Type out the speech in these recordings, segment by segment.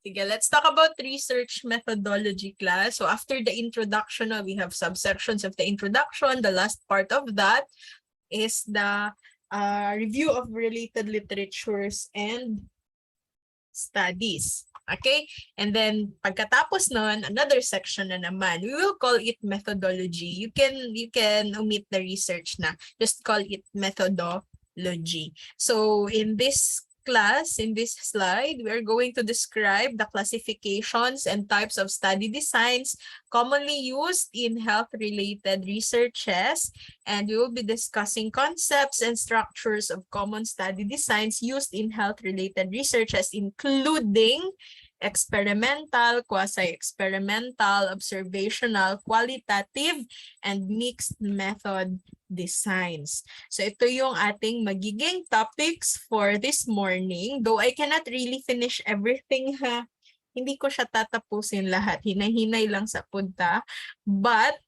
Sige, let's talk about research methodology class. So after the introduction, we have subsections of the introduction. The last part of that is the review of related literatures and studies. Okay? And then pagkatapos nun, another section na naman. We will call it methodology. You can omit the research na. Just call it methodology. So in this class, in this slide, we are going to describe the classifications and types of study designs commonly used in health-related researches, and we will be discussing concepts and structures of common study designs used in health-related researches, including experimental, quasi-experimental, observational, qualitative, and mixed method designs. So ito yung ating magiging topics for this morning. Though I cannot really finish everything ha. Hindi ko siya tatapusin lahat. Hinay-hinay lang sa punta. But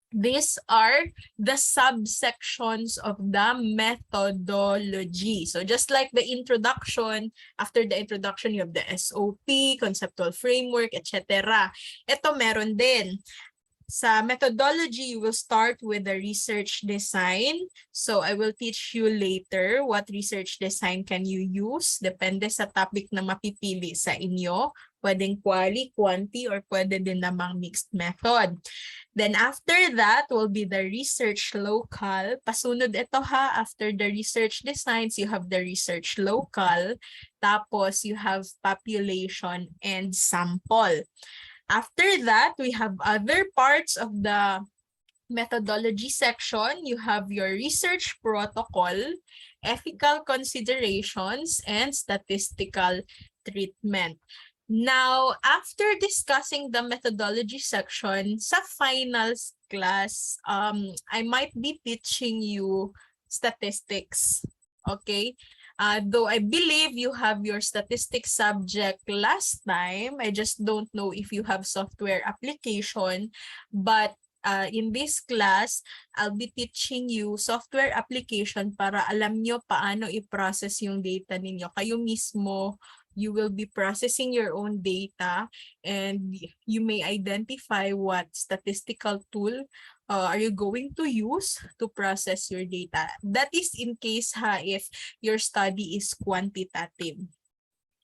these are the subsections of the methodology. So just like the introduction, after the introduction, you have the SOP, conceptual framework, etc. Ito meron din. Sa methodology, you will start with the research design. So I will teach you later what research design can you use. Depende sa topic na mapipili sa inyo. Pwedeng quali, quanti, or pwede din namang mixed method. Then after that will be the research local. Pasunod ito ha, after the research designs, you have the research local. Tapos you have population and sample. After that, we have other parts of the methodology section. You have your research protocol, ethical considerations, and statistical treatment. Now, after discussing the methodology section, sa finals class, I might be teaching you statistics. Okay? Though I believe you have your statistics subject last time, I just don't know if you have software application, but in this class, I'll be teaching you software application para alam nyo paano i-process yung data ninyo. Kayo mismo, you will be processing your own data and you may identify what statistical tool are you going to use to process your data. That is in case if your study is quantitative.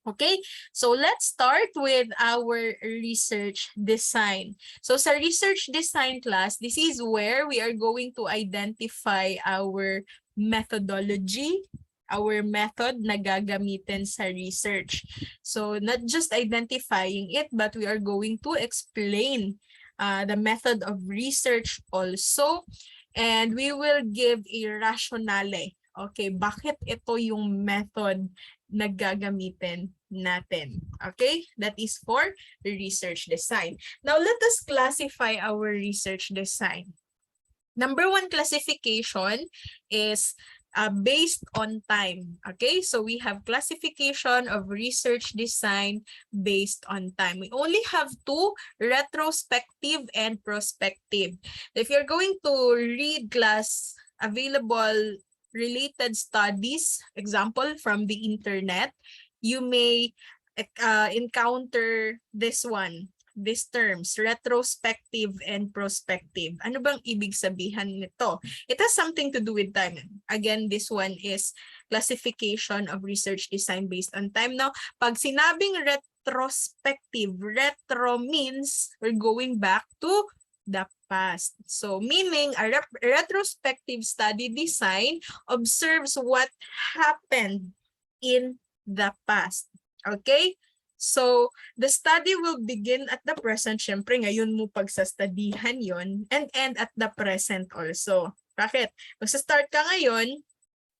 Okay, so let's start with our research design. So sa research design class, this is where we are going to identify our methodology, our method na gagamitin sa research. So not just identifying it, but we are going to explain the method of research also. And we will give a rationale. Okay, bakit ito yung method na gagamitin natin? Okay, that is for research design. Now, let us classify our research design. Number one classification is based on time. Okay, so we have classification of research design based on time. We only have two, retrospective and prospective. If you're going to read class available related studies, example from the internet, you may encounter this one. These terms, retrospective and prospective. Ano bang ibig sabihin nito? It has something to do with time. Again, this one is classification of research design based on time. Now, pag sinabing retrospective, retro means we're going back to the past. So, meaning a retrospective study design observes what happened in the past. Okay? So, the study will begin at the present. Siyempre, ngayon mo pagsastudihan yon and end at the present also. Bakit? Magsa-start ka ngayon,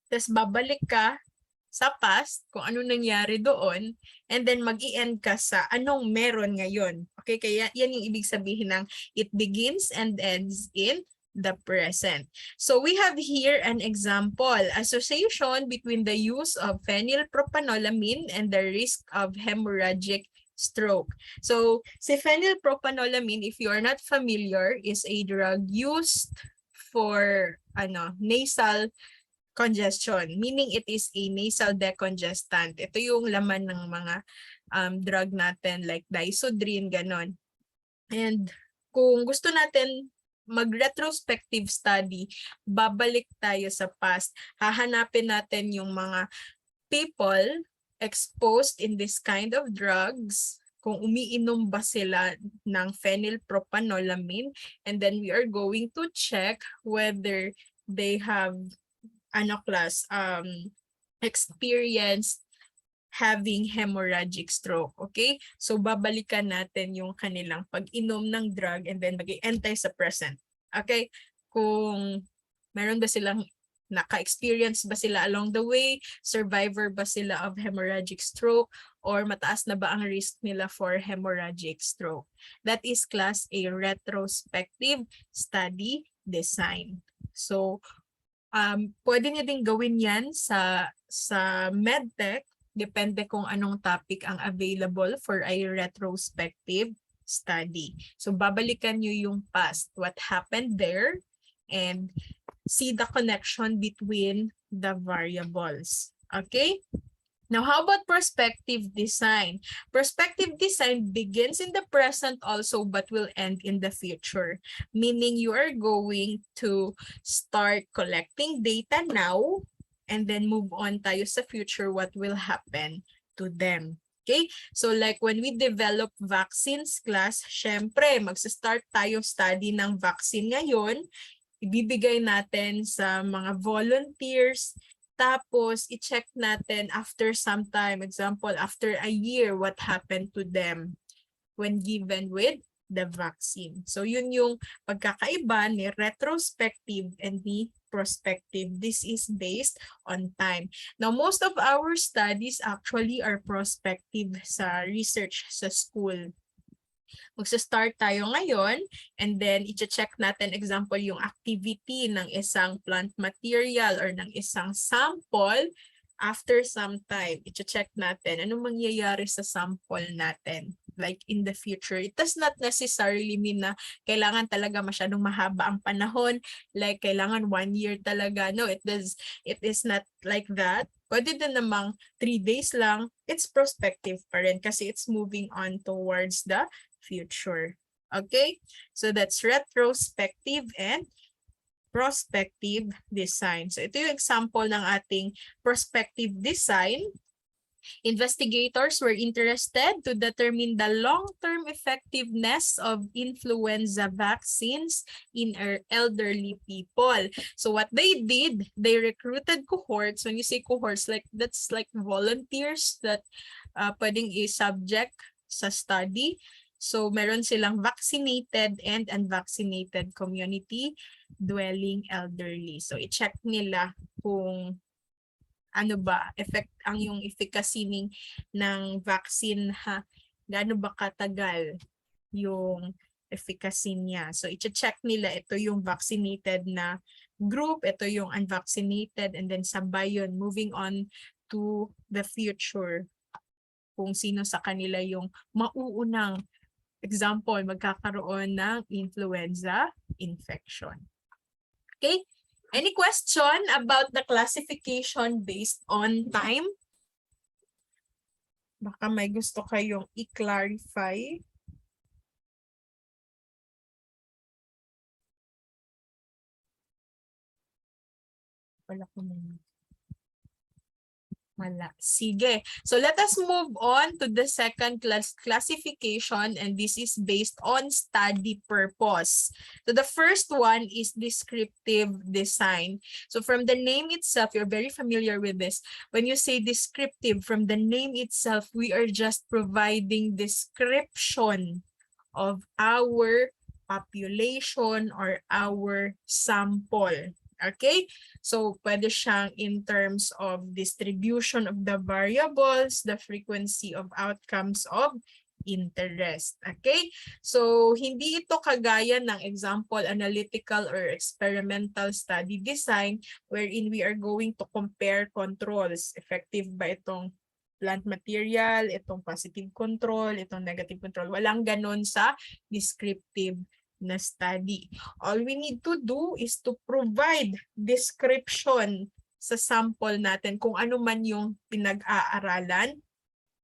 tapos babalik ka sa past, kung ano nangyari doon, and then mag-i-end ka sa anong meron ngayon. Okay? Kaya yan yung ibig sabihin ng it begins and ends in the present. So we have here an example, association between the use of phenylpropanolamine and the risk of hemorrhagic stroke. So si phenylpropanolamine, if you are not familiar, is a drug used for nasal congestion, meaning it is a nasal decongestant. Ito yung laman ng mga drug natin like Disodrin, ganon. And kung gusto natin mag-retrospective study, babalik tayo sa past. Hahanapin natin yung mga people exposed in this kind of drugs, kung umiinom ba sila ng phenylpropanolamine, and then we are going to check whether they have experience having hemorrhagic stroke. Okay? So babalikan natin yung kanilang pag-inom ng drug and then mag-anti-suppressant. Okay? Kung meron ba silang naka-experience ba sila along the way, survivor ba sila of hemorrhagic stroke, or mataas na ba ang risk nila for hemorrhagic stroke. That is class A retrospective study design. So pwede niyo din gawin yan sa medtech. Depende kung anong topic ang available for a retrospective study. So babalikan nyo yung past, what happened there, and see the connection between the variables. Okay? Now, how about prospective design? Prospective design begins in the present also but will end in the future. Meaning you are going to start collecting data now and then move on tayo sa future what will happen to them. Okay? So like when we develop vaccines class, syempre magsa-start tayo study ng vaccine ngayon, ibibigay natin sa mga volunteers, tapos i-check natin after some time, example, after a year, what happened to them when given with the vaccine. So yun yung pagkakaiba ni retrospective and ni prospective. This is based on time. Now, most of our studies actually are prospective sa research sa school. Magsa-start tayo ngayon and then i-check natin example yung activity ng isang plant material or ng isang sample. After some time, i-check natin anong mangyayari sa sample natin like in the future. It does not necessarily mean na kailangan talaga masyadong mahaba ang panahon, like kailangan 1 year talaga. No, it is not like that. Pwede din namang 3 days lang. It's prospective pa rin kasi it's moving on towards the future. Okay? So that's retrospective and prospective design. So ito yung example ng ating prospective design. Investigators were interested to determine the long-term effectiveness of influenza vaccines in elderly people. So what they did, they recruited cohorts. When you say cohorts, like that's like volunteers that pwedeng i-subject sa study. So meron silang vaccinated and unvaccinated community dwelling elderly. So i-check nila kung ano ba ang yung efficacy ng vaccine, ha, gaano ba katagal yung efficacy niya. So i-check nila, ito yung vaccinated na group, ito yung unvaccinated, and then sabay yun, moving on to the future kung sino sa kanila yung mauunang, example, magkakaroon ng influenza infection. Okay? Any question about the classification based on time? Baka may gusto kayong i-clarify. Wala ko muna. Wala. Sige. So let us move on to the second classification, and this is based on study purpose. So the first one is descriptive design. So from the name itself, you're very familiar with this. When you say descriptive, from the name itself, we are just providing description of our population or our sample. Okay? So, pwede siyang in terms of distribution of the variables, the frequency of outcomes of interest. Okay? So, hindi ito kagaya ng example, analytical or experimental study design wherein we are going to compare controls. Effective ba itong plant material, itong positive control, itong negative control. Walang ganon sa descriptive na study. All we need to do is to provide description sa sample natin kung ano man yung pinag-aaralan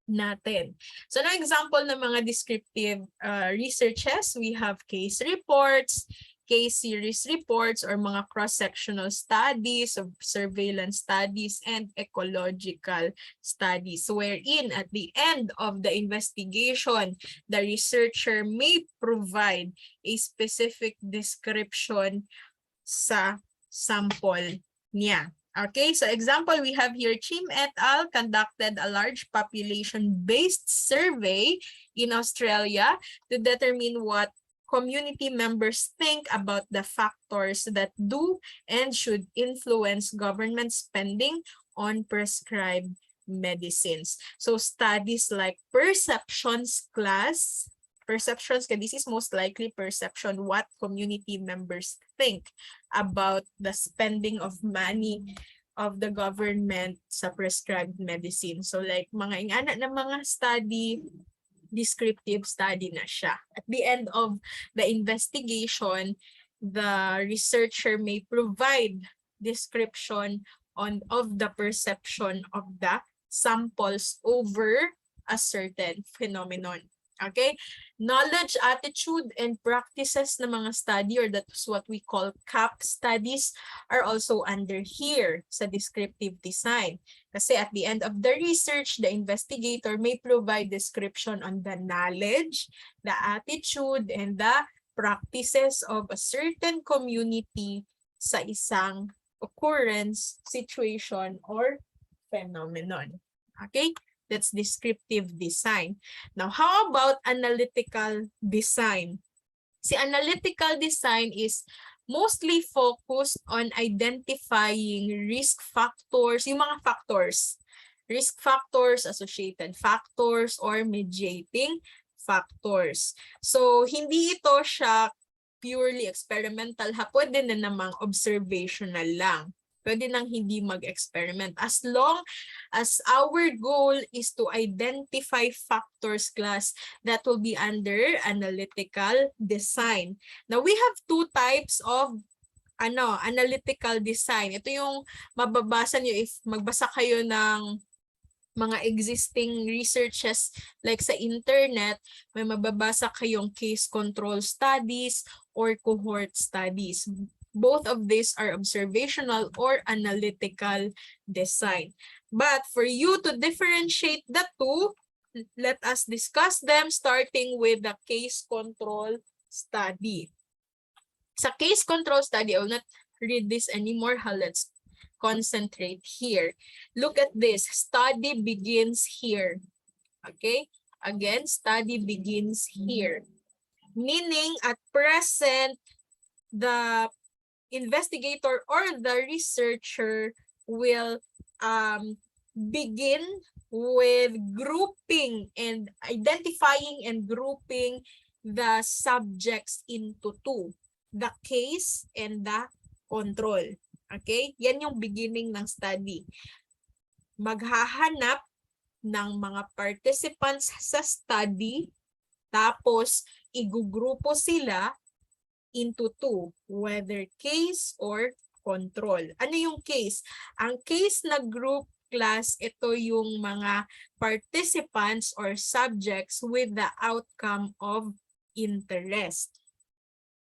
natin. So, an example ng mga descriptive researches, we have case reports, case series reports, or mga cross-sectional studies, of surveillance studies, and ecological studies, wherein at the end of the investigation, the researcher may provide a specific description sa sample niya. Okay, so example, we have here, Chim et al. Conducted a large population-based survey in Australia to determine what community members think about the factors that do and should influence government spending on prescribed medicines. So studies like perceptions class, perceptions, this is most likely perception, what community members think about the spending of money of the government sa prescribed medicine. So like mga ingana na mga study, descriptive study na siya. At the end of the investigation, the researcher may provide description of the perception of the samples over a certain phenomenon. Okay? Knowledge, attitude, and practices ng mga study, or that's what we call CAP studies, are also under here sa descriptive design. Kasi at the end of the research, the investigator may provide description on the knowledge, the attitude, and the practices of a certain community sa isang occurrence, situation, or phenomenon. Okay? That's descriptive design. Now, how about analytical design? Si analytical design is mostly focused on identifying risk factors, yung mga factors, risk factors, associated factors, or mediating factors. So, hindi ito siya purely experimental, pwede na namang observational lang. Pwede nang hindi mag-experiment. As long as our goal is to identify factors class, that will be under analytical design. Now, we have two types of analytical design. Ito yung mababasa nyo if magbasa kayo ng mga existing researches like sa internet, may mababasa kayong case control studies or cohort studies. Both of these are observational or analytical design. But for you to differentiate the two, let us discuss them starting with the case control study. Sa case control study, I will not read this anymore. Let's concentrate here. Look at this. Study begins here. Okay? Again, study begins here. Meaning, at present, the investigator or the researcher will begin with grouping and identifying and grouping the subjects into two, the case and the control. Okay? Yan yung beginning ng study. Maghahanap ng mga participants sa study, tapos igugrupo sila into two, whether case or control. Ano yung case? Ang case na group class, ito yung mga participants or subjects with the outcome of interest.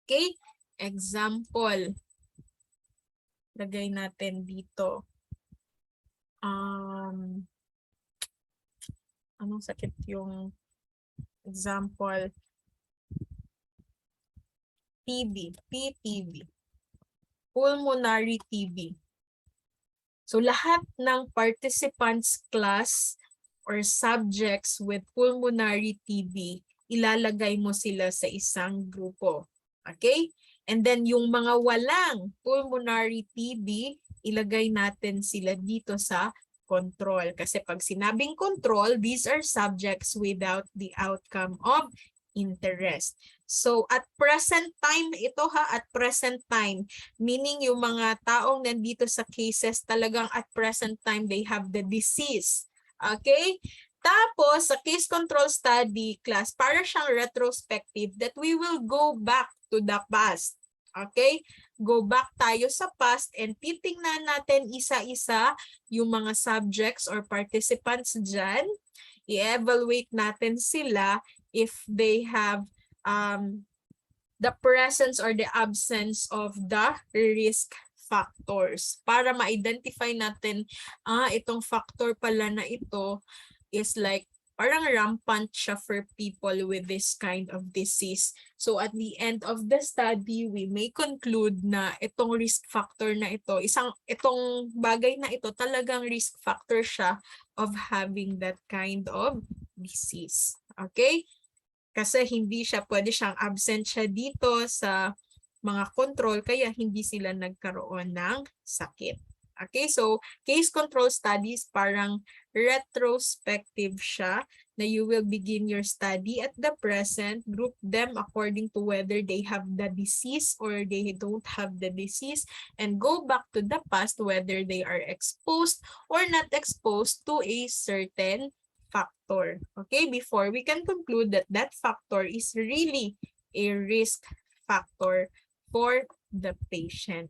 Okay? Example. Lagay natin dito. Anong sakit yung example? TB, PTB, pulmonary TB. So lahat ng participants class or subjects with pulmonary TB, ilalagay mo sila sa isang grupo. Okay? And then yung mga walang pulmonary TB, ilagay natin sila dito sa control. Kasi pag sinabing control, these are subjects without the outcome of interest. So, at present time, at present time, meaning yung mga taong nandito sa cases, talagang at present time, they have the disease. Okay? Tapos, sa case control study class, para siyang retrospective that we will go back to the past. Okay? go back tayo sa past and titingnan natin isa-isa yung mga subjects or participants dyan. I-evaluate natin sila if they have the presence or the absence of the risk factors para ma-identify natin, itong factor pala na ito is like parang rampant siya for people with this kind of disease. So at the end of the study, we may conclude na itong risk factor na ito, itong bagay na ito talagang risk factor siya of having that kind of disease. Okay? Kasi hindi siya, pwede siyang absent siya dito sa mga control, kaya hindi sila nagkaroon ng sakit. Okay, so case control studies parang retrospective siya na you will begin your study at the present, group them according to whether they have the disease or they don't have the disease, and go back to the past whether they are exposed or not exposed to a certain factor. Okay, before we can conclude that that factor is really a risk factor for the patient.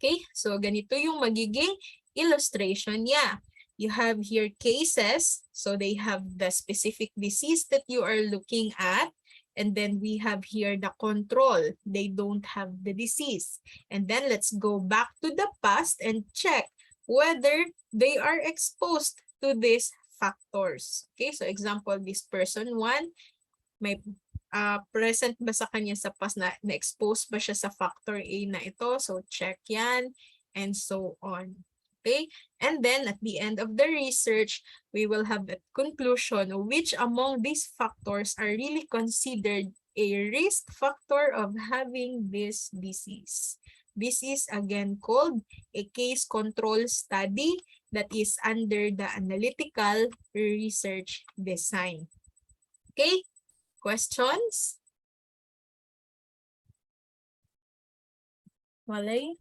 Okay, so ganito yung magiging illustration niya. You have here cases, so they have the specific disease that you are looking at. And then we have here the control. They don't have the disease. And then let's go back to the past and check whether they are exposed to these factors. Okay, so example, this person 1, may present ba sa kanya sa past na-expose ba siya sa factor A na ito? So check yan and so on. Okay? And then at the end of the research, we will have a conclusion which among these factors are really considered a risk factor of having this disease. This is again called a case control study that is under the analytical research design. Okay? Questions? Walay?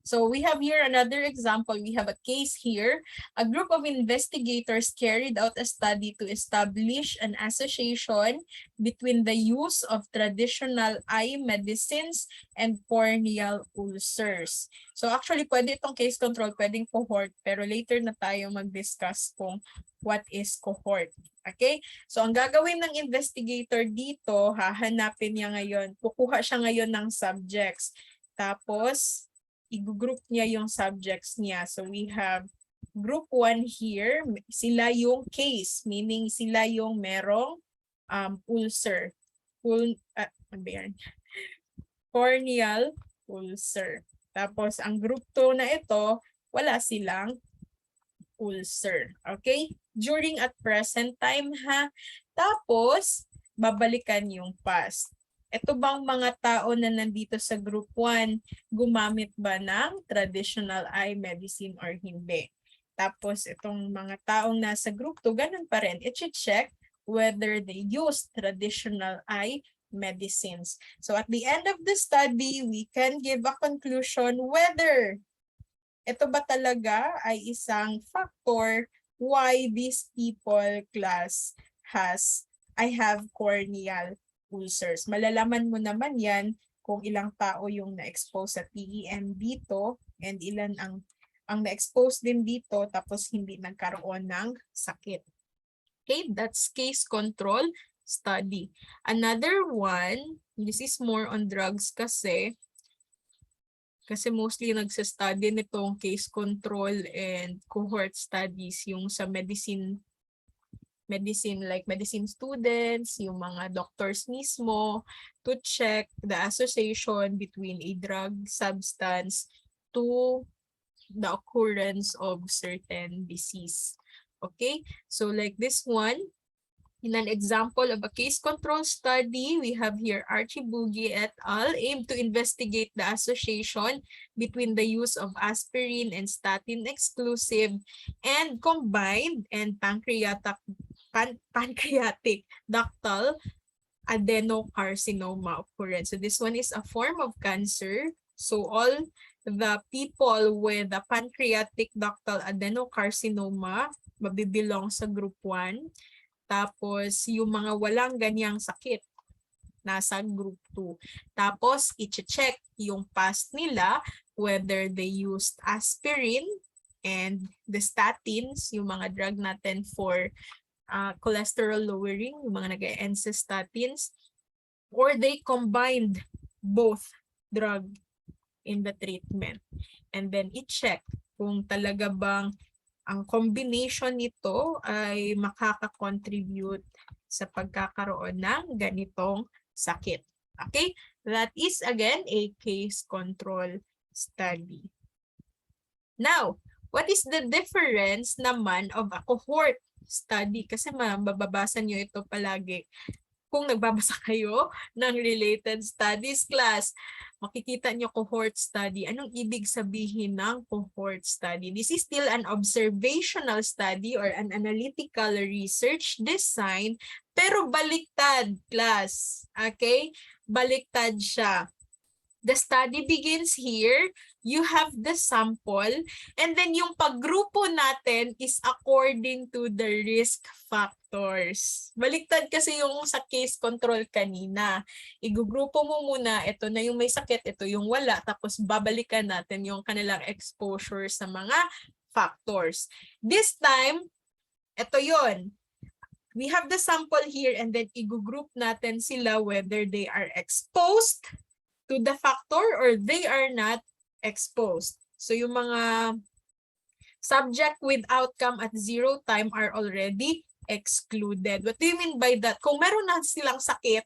So we have here another example. We have a case here. A group of investigators carried out a study to establish an association between the use of traditional eye medicines and corneal ulcers. So actually, pwede itong case control, pwedeng cohort, pero later na tayo mag-discuss kung what is cohort. Okay? So ang gagawin ng investigator dito, hahanapin niya ngayon, kukuha siya ngayon ng subjects. Tapos, i-group niya yung subjects niya. So we have group 1 here. Sila yung case, meaning sila yung merong ulcer. Corneal ulcer. Tapos ang group 2 na ito, wala silang ulcer. Okay? During at present time ha. Tapos, babalikan yung past. Ito bang mga tao na nandito sa group 1, gumamit ba ng traditional eye medicine or hindi? Tapos itong mga taong nasa group 2, ganun pa rin. I-check whether they use traditional eye medicines. So at the end of the study, we can give a conclusion whether ito ba talaga ay isang factor why these people class I have corneal ulcers. Malalaman mo naman yan kung ilang tao yung na-expose sa TEM dito and ilan ang na-expose din dito tapos hindi nagkaroon ng sakit. Okay, that's case control study. Another one, this is more on drugs kasi mostly nagsa-study nitong case control and cohort studies yung sa medicine like medicine students, yung mga doctors mismo, to check the association between a drug substance to the occurrence of certain disease. Okay, so like this one, in an example of a case control study, we have here Archie Boogie et al. Aim to investigate the association between the use of aspirin and statin exclusive and combined and pancreatic ductal adenocarcinoma occurrence. So this one is a form of cancer. So all the people with the pancreatic ductal adenocarcinoma mabibilong sa group 1. Tapos yung mga walang ganyang sakit, nasa group 2. Tapos, i-check yung past nila, whether they used aspirin and the statins, yung mga drug natin for cholesterol lowering, yung mga nag-enzystatins, or they combined both drug in the treatment. And then i-check kung talaga bang ang combination nito ay makaka-contribute sa pagkakaroon ng ganitong sakit. Okay? That is again a case control study. Now, what is the difference naman of a cohort study? Kasi mababasa nyo ito palagi. Kung nagbabasa kayo ng related studies class, makikita nyo cohort study. Anong ibig sabihin ng cohort study? This is still an observational study or an analytical research design, pero baliktad, class. Okay? Baliktad siya. The study begins here. You have the sample. And then yung paggrupo natin is according to the risk factors. Baliktad kasi yung sa case control kanina. Igugrupo mo muna, ito na yung may sakit, ito yung wala. Tapos babalikan natin yung kanilang exposure sa mga factors. This time, ito yon. We have the sample here and then igugroup natin sila whether they are exposed to the factor or they are not exposed. So yung mga subject with outcome at 0 time are already excluded. What do you mean by that? Kung meron na silang sakit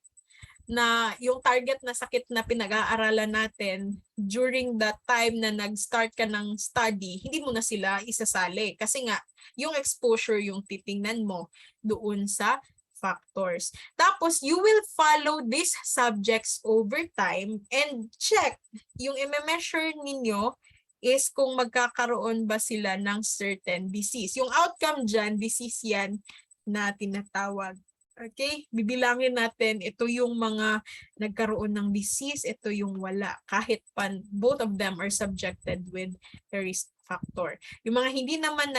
na yung target na sakit na pinag-aaralan natin during that time na nag-start ka ng study, hindi mo na sila isasali. Kasi nga, yung exposure yung titingnan mo doon sa factors. Tapos, you will follow these subjects over time and check yung i-measure ninyo is kung magkakaroon ba sila ng certain disease. Yung outcome dyan, disease yan na tinatawag. Okay? Bibilangin natin, ito yung mga nagkaroon ng disease, ito yung wala. Kahit both of them are subjected with the risk factor. Yung mga hindi naman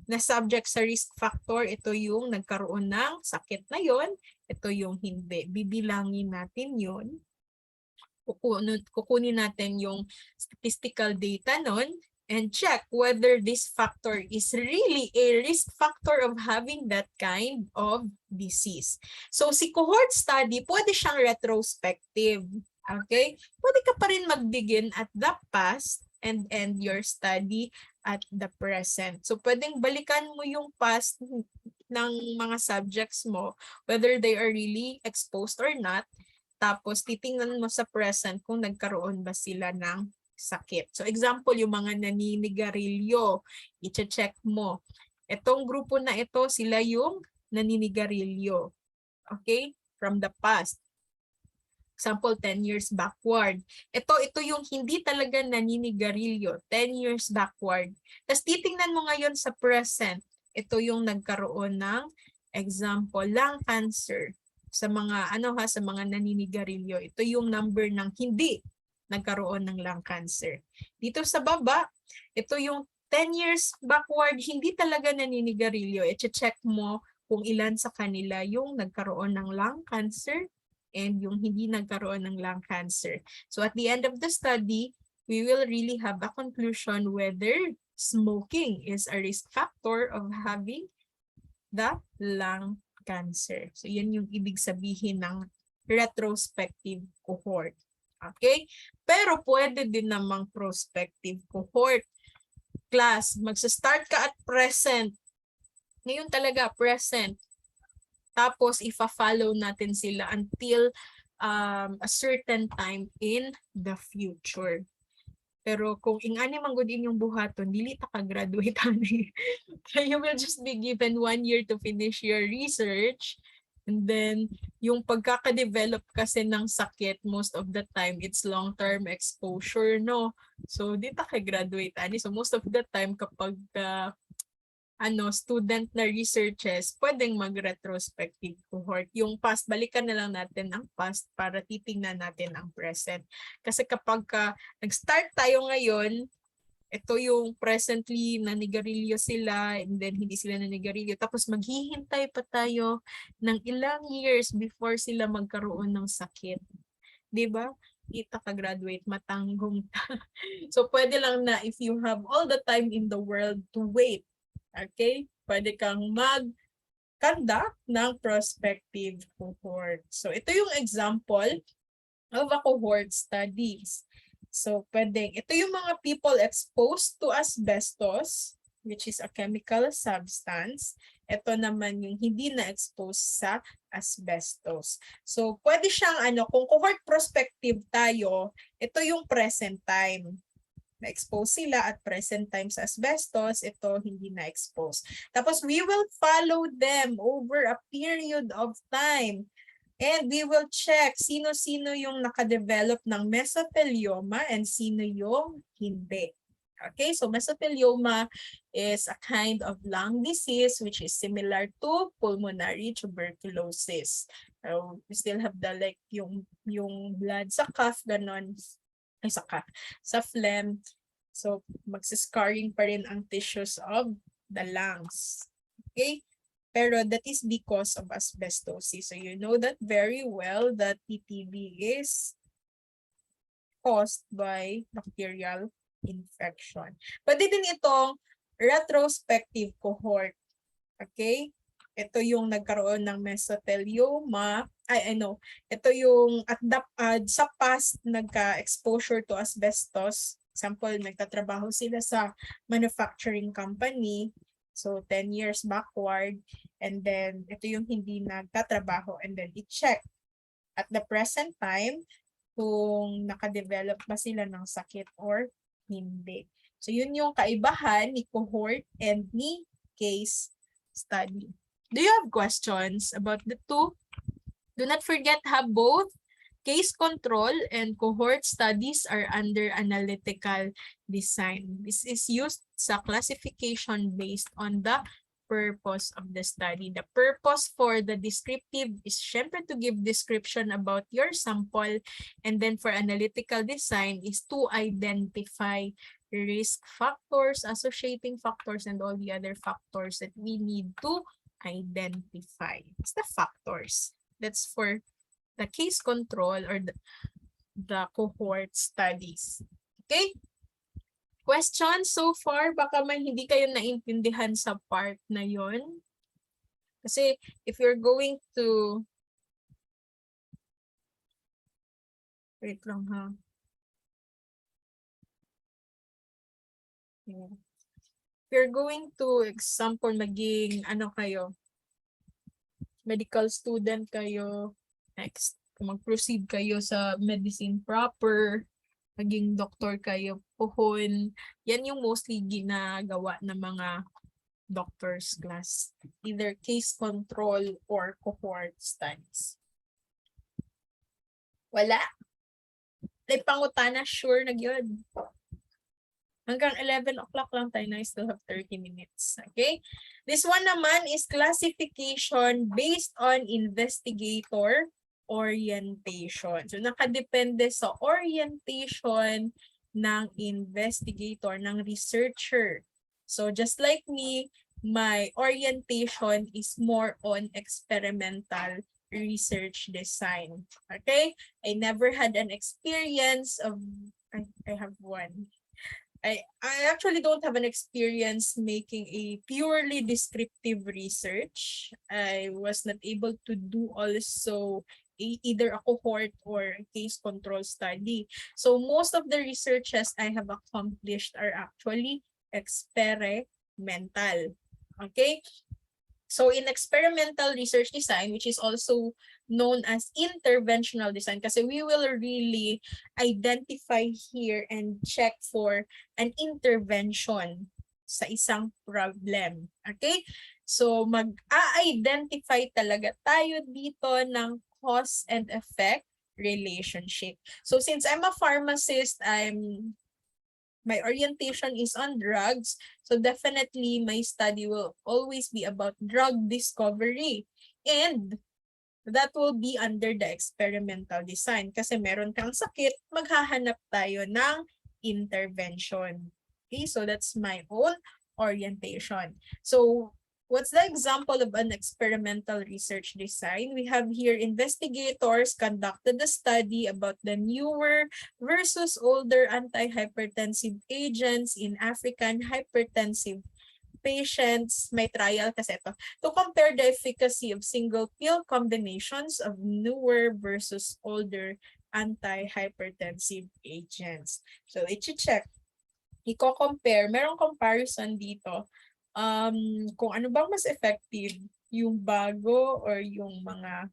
na-subject sa risk factor, ito yung nagkaroon ng sakit na yon, ito yung hindi. Bibilangin natin yon. Kukunin natin yung statistical data nun and check whether this factor is really a risk factor of having that kind of disease. So si cohort study, pwede siyang retrospective. Okay? Pwede ka pa rin mag-begin at the past and end your study at the present. So pwedeng balikan mo yung past ng mga subjects mo, whether they are really exposed or not. Tapos titingnan mo sa present kung nagkaroon ba sila ng sakit. So example, yung mga naninigarilyo, i-check mo. Itong grupo na ito, sila yung naninigarilyo. Okay? From the past. Example, 10 years backward. Ito yung hindi talaga naninigarilyo, 10 years backward. Tapos titingnan mo ngayon sa present. Ito yung nagkaroon ng example, lung cancer. Sa mga sa mga naninigarilyo, ito yung number ng hindi nagkaroon ng lung cancer. Dito sa baba, ito yung 10 years backward, hindi talaga naninigarilyo. I-check mo kung ilan sa kanila yung nagkaroon ng lung cancer and yung hindi nagkaroon ng lung cancer. So at the end of the study, we will really have a conclusion whether smoking is a risk factor of having the lung cancer. So yan yung ibig sabihin ng retrospective cohort. Okay? Pero pwede din namang prospective cohort. Class, magsa-start ka at present. Ngayon talaga, present. Tapos, ifa-follow natin sila until a certain time in the future. Pero kung ingani manggod inyong buhaton, dili ta ka-graduate ani. You will just be given 1 year to finish your research. And then, yung pagkaka-develop kasi ng sakit, most of the time, it's long-term exposure, no? So, di ta ka-graduate ani. So, most of the time, kapag student na researches, pwedeng mag-retrospective cohort. Yung past, balikan na lang natin ang past para titingnan natin ang present. Kasi kapag nag-start tayo ngayon, ito yung presently nanigarilyo sila and then hindi sila nanigarilyo. Tapos maghihintay pa tayo ng ilang years before sila magkaroon ng sakit. Diba? Kita ka graduate, matanggong. So pwede lang na if you have all the time in the world to wait, okay? Pwede kang mag-conduct ng prospective cohort. So ito yung example of a cohort studies. So, ito yung mga people exposed to asbestos, which is a chemical substance. Ito naman yung hindi na-expose sa asbestos. So, pwede siyang, kung cohort prospective tayo, ito yung present time. Na-expose sila at present time sa asbestos, ito hindi na-expose. Tapos, we will follow them over a period of time. And we will check sino-sino yung nakadevelop ng mesothelioma and sino yung hindi. Okay, so mesothelioma is a kind of lung disease which is similar to pulmonary tuberculosis. So, we still have the yung blood sa cough, ganon. Ay, sa cough, sa phlegm. So, magsiscarring pa rin ang tissues of the lungs. Okay? Pero that is because of asbestosis. So you know that very well that TTB is caused by bacterial infection. Pwede din itong retrospective cohort. Okay? Ito yung nagkaroon ng mesothelioma. Ito yung sa past nagka-exposure to asbestos. Example, nagtatrabaho sila sa manufacturing company. So, 10 years backward. And then, ito yung hindi nagtatrabaho. And then, i-check at the present time kung nakadevelop ba sila ng sakit or hindi. So, yun yung kaibahan ni cohort and ni case study. Do you have questions about the two? Do not forget, have both case control and cohort studies are under analytical design. This is used sa classification based on the purpose of the study. The purpose for the descriptive is syempre to give description about your sample, and then for analytical design is to identify risk factors, associating factors, and all the other factors that we need to identify. It's the factors. That's for the case control or the cohort studies. Okay? Questions so far? Baka may hindi kayo naintindihan sa part na yon. Kasi if you're going to... Wait lang ha. Yeah. If you're going to example, maging kayo, medical student kayo, next, kung mag-proceed kayo sa medicine proper, maging doktor kayo, puhon, yan yung mostly ginagawa ng mga doctor's class. Either case control or cohort studies. Wala. May pangutana, sure na yun. Hanggang 11 o'clock lang tayo na, I still have 30 minutes. Okay? This one naman is classification based on investigator orientation. So, nakadepende sa orientation ng investigator, ng researcher. So, just like me, my orientation is more on experimental research design. Okay? I never had an experience of... I have one. I actually don't have an experience making a purely descriptive research. I was not able to do also either a cohort or case control study. So most of the researches I have accomplished are actually experimental. Okay? So in experimental research design, which is also known as interventional design, kasi we will really identify here and check for an intervention sa isang problem. Okay? So mag-a-identify talaga tayo dito ng cause and effect relationship. So since I'm a pharmacist, my orientation is on drugs. So definitely my study will always be about drug discovery. And that will be under the experimental design. Kasi meron kang sakit, maghahanap tayo ng intervention. Okay, so that's my own orientation. So what's the example of an experimental research design? We have here investigators conducted a study about the newer versus older antihypertensive agents in African hypertensive patients. May trial kasi ito. To compare the efficacy of single pill combinations of newer versus older antihypertensive agents. So, i-check. Iko-compare. Merong comparison dito. Kung ano bang mas effective, yung bago or yung mga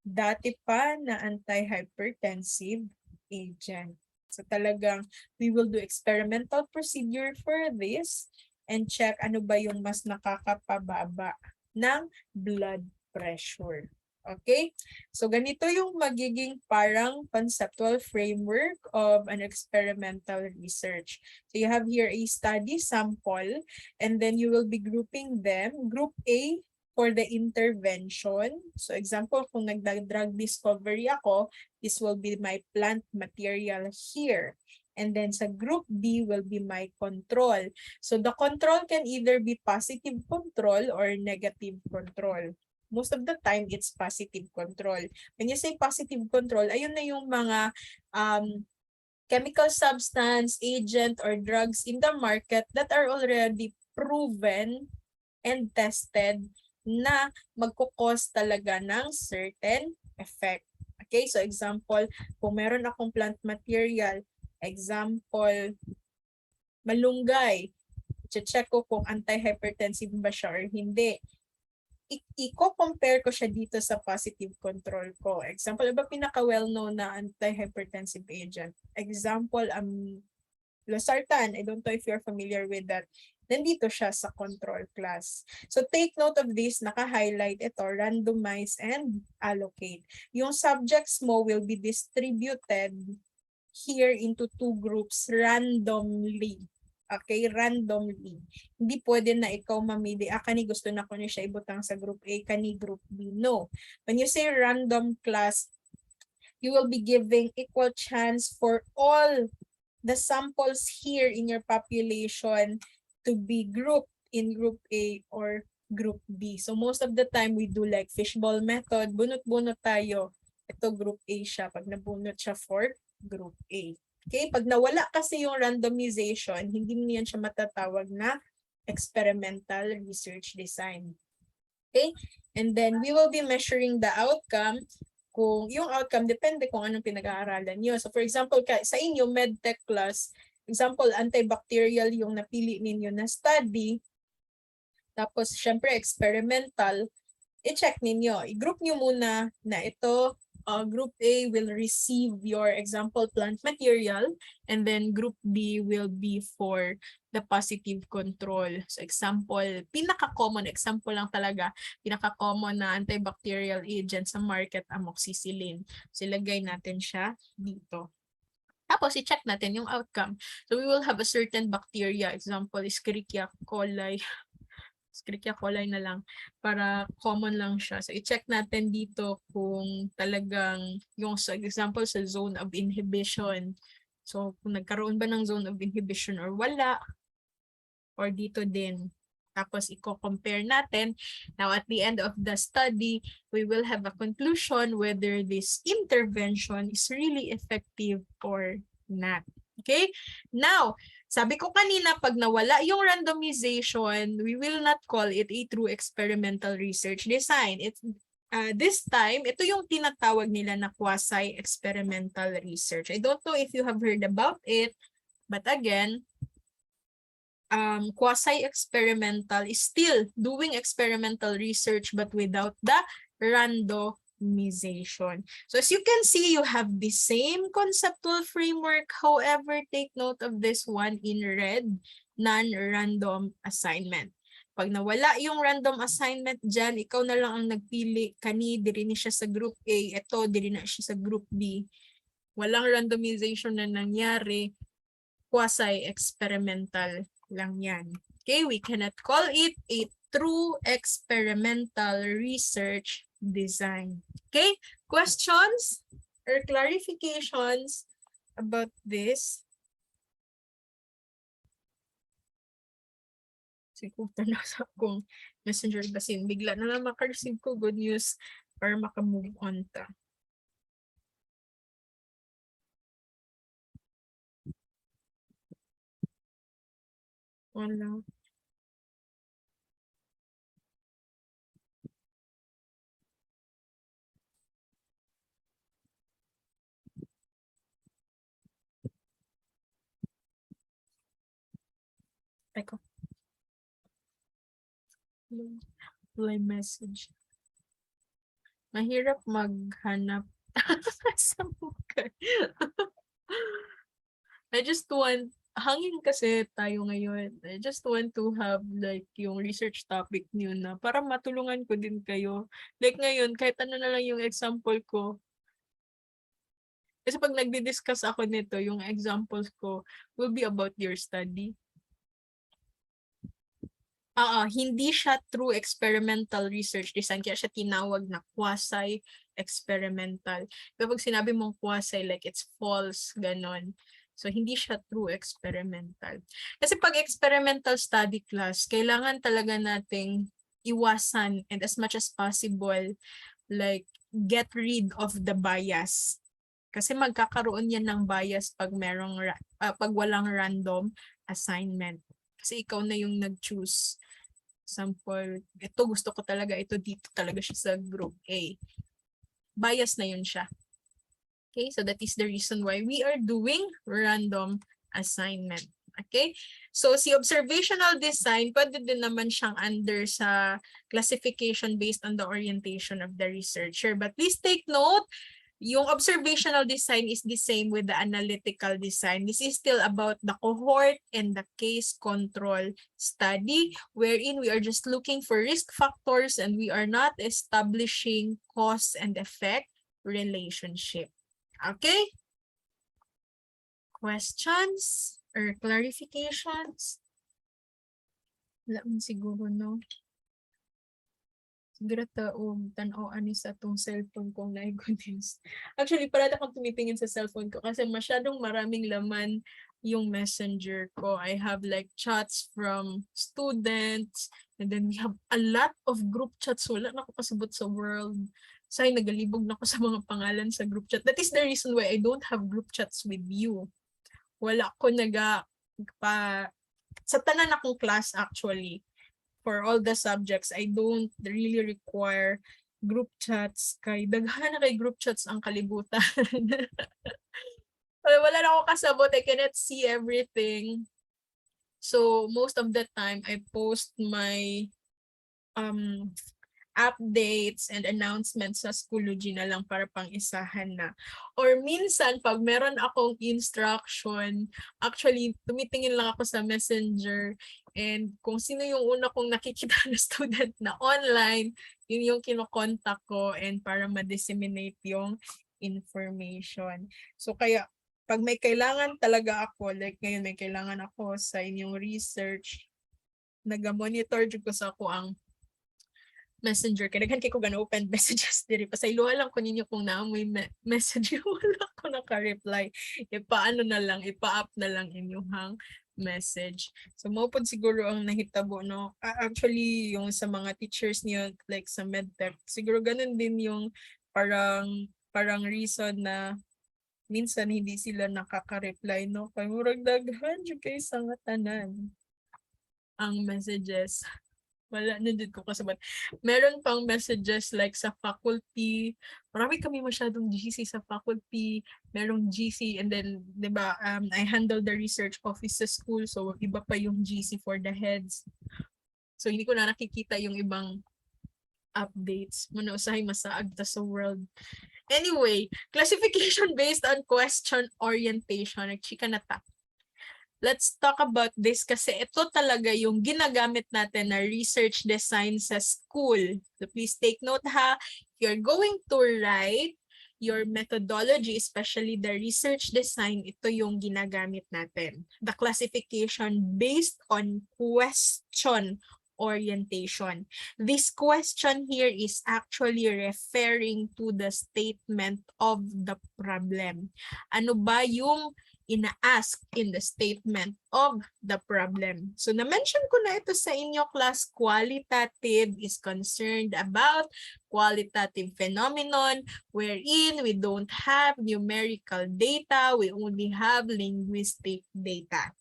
dati pa na antihypertensive agent. So talagang we will do experimental procedure for this and check ano ba yung mas nakakapababa ng blood pressure. Okay? So ganito yung magiging parang conceptual framework of an experimental research. So you have here a study sample and then you will be grouping them. Group A for the intervention. So example, kung nagda-drug discovery ako, this will be my plant material here. And then sa group B will be my control. So the control can either be positive control or negative control. Most of the time, it's positive control. When you say positive control, ayun na yung mga chemical substance, agent, or drugs in the market that are already proven and tested na magkukos talaga ng certain effect. Okay, so example, kung meron akong plant material, example, malunggay, check ko kung antihypertensive ba siya or hindi. I-compare ko siya dito sa positive control ko. Example, ba pinaka-well-known na antihypertensive agent? Example, losartan. I don't know if you're familiar with that. Nandito siya sa control class. So take note of this, naka-highlight ito, randomize and allocate. Yung subjects mo will be distributed here into two groups randomly. Okay, randomly. Hindi pwede na ikaw mamili, kani gusto na ko niya siya ibutang sa group A, kani group B. No. When you say random class, you will be giving equal chance for all the samples here in your population to be grouped in group A or group B. So most of the time, we do like fishbowl method. Bunot-bunot tayo. Ito group A siya. Pag nabunot siya for group A. Okay, pag nawala kasi yung randomization, hindi mo yan siya matatawag na experimental research design. Okay, and then we will be measuring the outcome. Kung yung outcome, depende kung anong pinag-aaralan nyo. So for example, sa inyo, medtech class, example, antibacterial yung napili ninyo na study, tapos syempre experimental, i-check ninyo. I-group nyo muna na ito, group A will receive your example plant material and then group B will be for the positive control. So example, pinaka-common example lang talaga, pinaka-common na antibacterial agent sa market, amoxicillin. So ilagay natin siya dito. Tapos i-check natin yung outcome. So we will have a certain bacteria, example, Escherichia coli. Escherichia coli na lang para common lang siya. So i-check natin dito kung talagang yung sa example sa zone of inhibition. So kung nagkaroon ba ng zone of inhibition or wala, or dito din. Tapos i-compare natin. Now at the end of the study, we will have a conclusion whether this intervention is really effective or not. Okay? Now, sabi ko kanina, pag nawala yung randomization, we will not call it a true experimental research design. It's this time, ito yung tinatawag nila na quasi-experimental research. I don't know if you have heard about it, but again, quasi-experimental is still doing experimental research but without the randomization. So as you can see, you have the same conceptual framework. However, take note of this one in red, non-random assignment. Pag nawala yung random assignment dyan, ikaw na lang ang nagpili. Kani, diri ni siya sa group A. Ito, diri na siya sa group B. Walang randomization na nangyari. Quasi-experimental lang yan. Okay, we cannot call it a true experimental research design. Okay, questions or clarifications about this? Siguro na sa akong messenger basin. Bigla na lang maka-receive ko good news para maka-move on ta. Wala. Teka. Reply message. Mahirap maghanap sa mukha. I just want, hangin kasi tayo ngayon. I just want to have like yung research topic niyo na para matulungan ko din kayo. Like ngayon, kahit ano na lang yung example ko. Kasi pag nagdi-discuss ako nito, yung examples ko will be about your study. Hindi siya true experimental research design, kaya siya tinawag na quasi-experimental. Kapag sinabi mong quasi, like it's false, ganon. So, hindi siya true experimental. Kasi pag experimental study class, kailangan talaga nating iwasan and as much as possible, like, get rid of the bias. Kasi magkakaroon yan ng bias pag pag walang random assignment. Kasi ikaw na yung nag-choose. Example, ito gusto ko talaga, ito dito talaga siya sa group A. Bias na yun siya. Okay, so that is the reason why we are doing random assignment. Okay, so si observational design, pwede din naman siyang under sa classification based on the orientation of the researcher. But please take note, yung observational design is the same with the analytical design. This is still about the cohort and the case control study, wherein we are just looking for risk factors and we are not establishing cause and effect relationship. Okay? Questions or clarifications? Wala man siguro, no? Siguro tanaw-an sa itong cellphone kong na-goodness. Actually, parata akong tumitingin sa cellphone ko kasi masyadong maraming laman yung messenger ko. I have like chats from students and then we have a lot of group chats. Wala na ako kasabot sa world. Say, nagalibog na ako sa mga pangalan sa group chat. That is the reason why I don't have group chats with you. Wala ko sa tanan akong class actually, for all the subjects, I don't really require group chats. Kay daghan na kay group chats ang kalibutan. Wala na ako kasabot. I cannot see everything. So, most of the time, I post my updates and announcements sa Schoology na lang para pang isahan na. Or minsan, pag meron akong instruction, actually, tumitingin lang ako sa messenger and kung sino yung una kong nakikita na student na online, yun yung kinokontak ko and para ma-disseminate yung information. So, kaya, pag may kailangan talaga ako, like ngayon may kailangan ako sa inyong research, nag-monitor ko sa ako ang messenger kay daghan kay ko gana open messages diri pasaylohan lang ko ninyo kung naamoy message wala ko naka-reply ipaano na lang ipa-up na lang inyong message. So mo pod siguro ang nahitabo, no, actually yung sa mga teachers niyo like sa medtech siguro ganun din yung parang reason na minsan hindi sila nakaka-reply, no, kay murag daghan jud kay sa tanan ang messages. Wala na din ko kasabot. Meron pang messages like sa faculty. Marami kami masyadong GC sa faculty. Merong GC and then, di ba, I handle the research office sa school. So, iba pa yung GC for the heads. So, hindi ko na nakikita yung ibang updates. Muna usahay masaag ta sa world. Anyway, classification based on question orientation. Nagchika na ta. Let's talk about this kasi ito talaga yung ginagamit natin na research design sa school. So please take note ha, if you're going to write your methodology, especially the research design, ito yung ginagamit natin. The classification based on question orientation. This question here is actually referring to the statement of the problem. Ano ba yung ina-ask in the statement of the problem. So na-mention ko na ito sa inyo class, qualitative is concerned about qualitative phenomenon wherein we don't have numerical data, we only have linguistic data.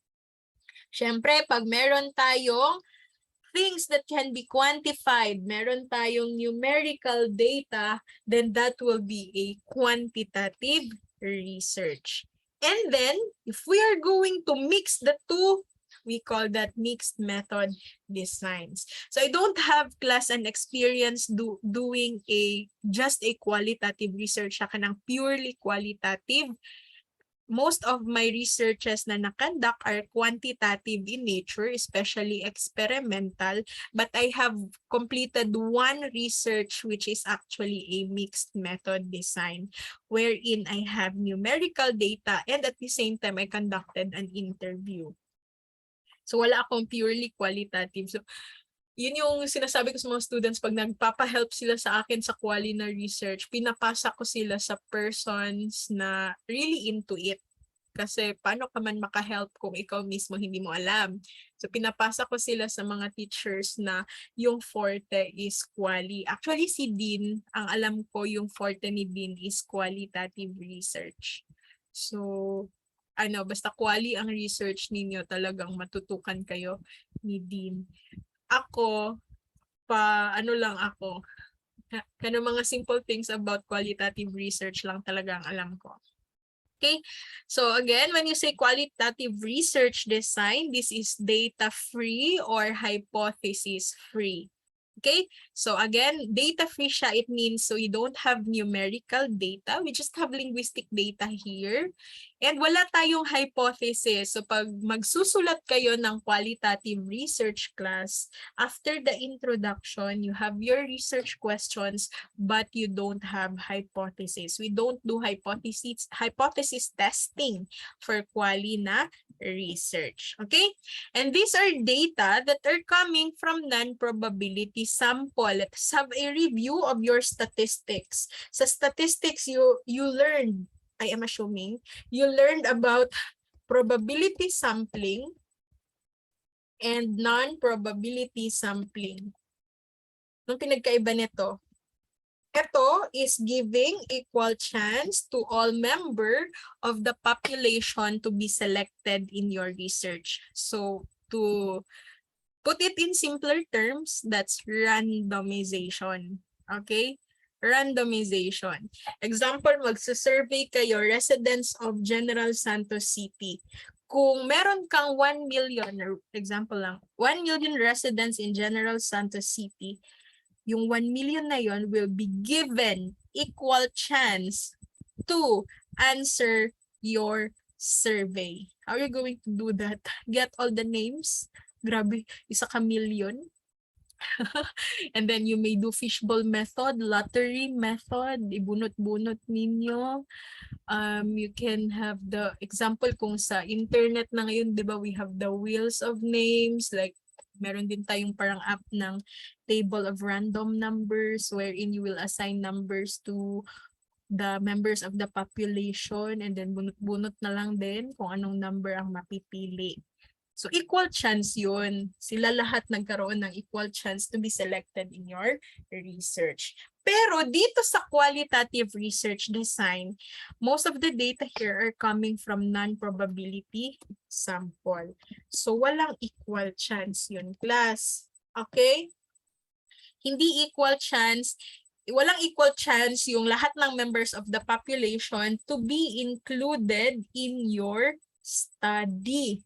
Siyempre, pag meron tayong things that can be quantified, meron tayong numerical data, then that will be a quantitative research. And then, if we are going to mix the two, we call that mixed method designs. So I don't have class and experience doing just a qualitative research, saka ng purely qualitative. Most of my researches na nakandak are quantitative in nature, especially experimental, but I have completed one research which is actually a mixed method design, wherein I have numerical data and at the same time I conducted an interview. So wala akong purely qualitative. So yun yung sinasabi ko sa mga students pag nagpapa-help sila sa akin sa quali na research, pinapasa ko sila sa persons na really into it. Kasi paano ka man maka-help kung ikaw mismo hindi mo alam. So pinapasa ko sila sa mga teachers na yung forte is quali. Actually si Dean, ang alam ko yung forte ni Dean is qualitative research. So basta quali ang research ninyo, talagang matutukan kayo ni Dean. Ako, lang ako. Mga simple things about qualitative research lang talaga ang alam ko. Okay, so again, when you say qualitative research design, this is data-free or hypothesis-free. Okay, so again, data-free siya, it means so you don't have numerical data, we just have linguistic data here. And wala tayong hypothesis. So pag magsusulat kayo ng qualitative research class, after the introduction, you have your research questions, but you don't have hypothesis. We don't do hypothesis testing for quali na research. Okay? And these are data that are coming from non-probability sample. Let's have a review of your statistics. Sa statistics, you learned, I am assuming, you learned about probability sampling and non-probability sampling. Anong pinagkaiba nito? Ito is giving equal chance to all member of the population to be selected in your research. So to put it in simpler terms, that's randomization. Okay? Randomization. Example, magsasurvey kayo, residents of General Santos City. Kung meron kang 1 million, example lang, 1 million residents in General Santos City, yung 1 million na yon will be given equal chance to answer your survey. How are you going to do that? Get all the names? Grabe, 1 million. And then you may do fishbowl method, lottery method, ibunot-bunot ninyo. You can have the example kung sa internet na ngayon, di ba, we have the wheels of names, like meron din tayong parang app ng table of random numbers wherein you will assign numbers to the members of the population and then bunot-bunot na lang din kung anong number ang mapipili. So equal chance yun. Sila lahat nagkaroon ng equal chance to be selected in your research. Pero dito sa qualitative research design, most of the data here are coming from non-probability sample. So walang equal chance yun, class. Okay? Hindi equal chance. Walang equal chance yung lahat ng members of the population to be included in your study.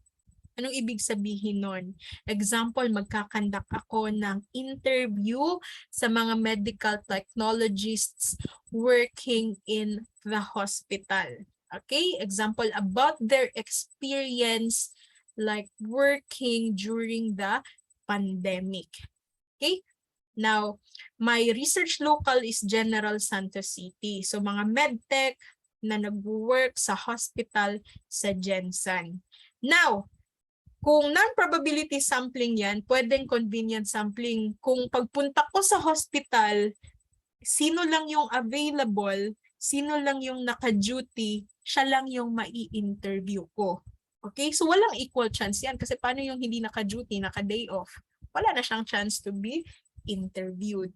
Anong ibig sabihin nun? Example, magkakandak ako ng interview sa mga medical technologists working in the hospital. Okay? Example, about their experience like working during the pandemic. Okay? Now, my research local is General Santos City. So, mga medtech na nag-work sa hospital sa Jensen. Now, kung non-probability sampling yan, pwedeng convenient sampling. Kung pagpunta ko sa hospital, sino lang yung available, sino lang yung naka-duty, siya lang yung mai-interview ko. Okay? So walang equal chance yan kasi paano yung hindi naka-duty, naka-day off? Wala na siyang chance to be interviewed.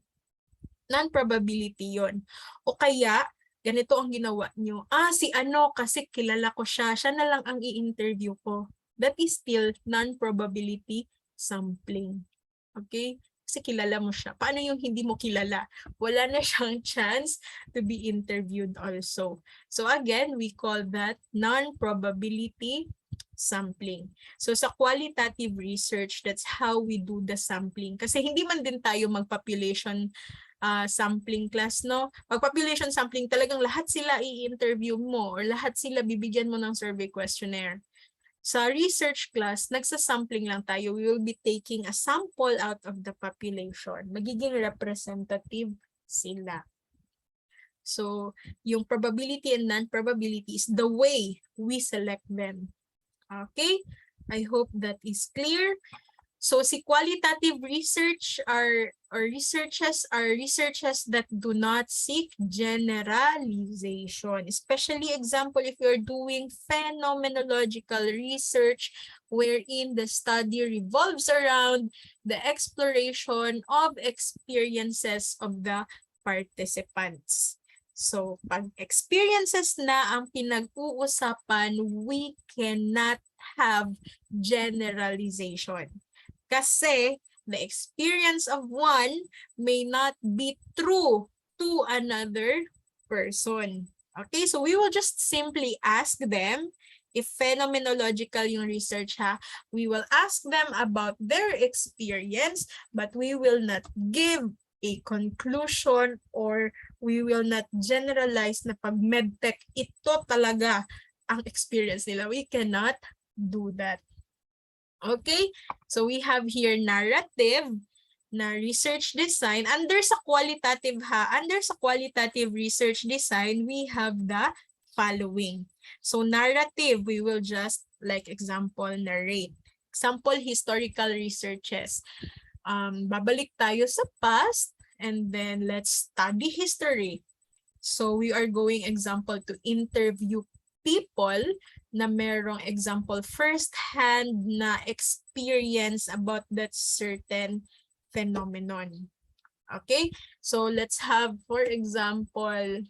Non-probability yon. O kaya, ganito ang ginawa nyo. Si ano kasi kilala ko siya. Siya na lang ang i-interview ko. That is still non-probability sampling. Okay? Kasi kilala mo siya. Paano yung hindi mo kilala? Wala na siyang chance to be interviewed also. So again, we call that non-probability sampling. So sa qualitative research, that's how we do the sampling. Kasi hindi man din tayo mag-population sampling class, no? Pag-population sampling, talagang lahat sila i-interview mo or lahat sila bibigyan mo ng survey questionnaire. Sa research class, nagsasampling lang tayo. We will be taking a sample out of the population. Magiging representative sila. So, yung probability and non-probability is the way we select them. Okay? I hope that is clear. So, si qualitative research are researches that do not seek generalization. Especially example, if you're doing phenomenological research wherein the study revolves around the exploration of experiences of the participants. So, pag experiences na ang pinag-uusapan, we cannot have generalization. Kasi the experience of one may not be true to another person. Okay, so we will just simply ask them, if phenomenological yung research ha, we will ask them about their experience, but we will not give a conclusion or we will not generalize na pag medtech, ito talaga ang experience nila. We cannot do that. Okay, so we have here narrative, na research design. Under sa qualitative research design, we have the following. So narrative, we will just like example narrate. Example, historical researches. Babalik tayo sa past and then let's study history. So we are going example to interview people na merong example first-hand na experience about that certain phenomenon. Okay? So let's have, for example,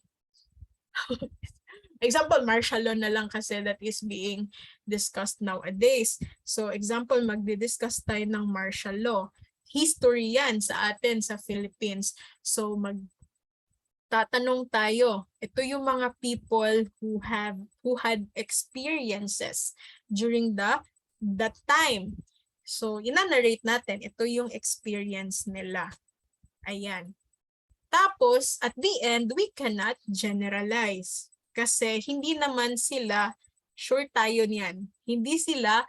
martial law na lang kasi that is being discussed nowadays. So example, magdi-discuss tayo ng martial law. History yan sa atin sa Philippines. So tatanong tayo, ito yung mga people who had experiences during that time. So, ina-narrate natin, ito yung experience nila. Ayan. Tapos, at the end, we cannot generalize. Kasi hindi naman sila, sure tayo niyan, hindi sila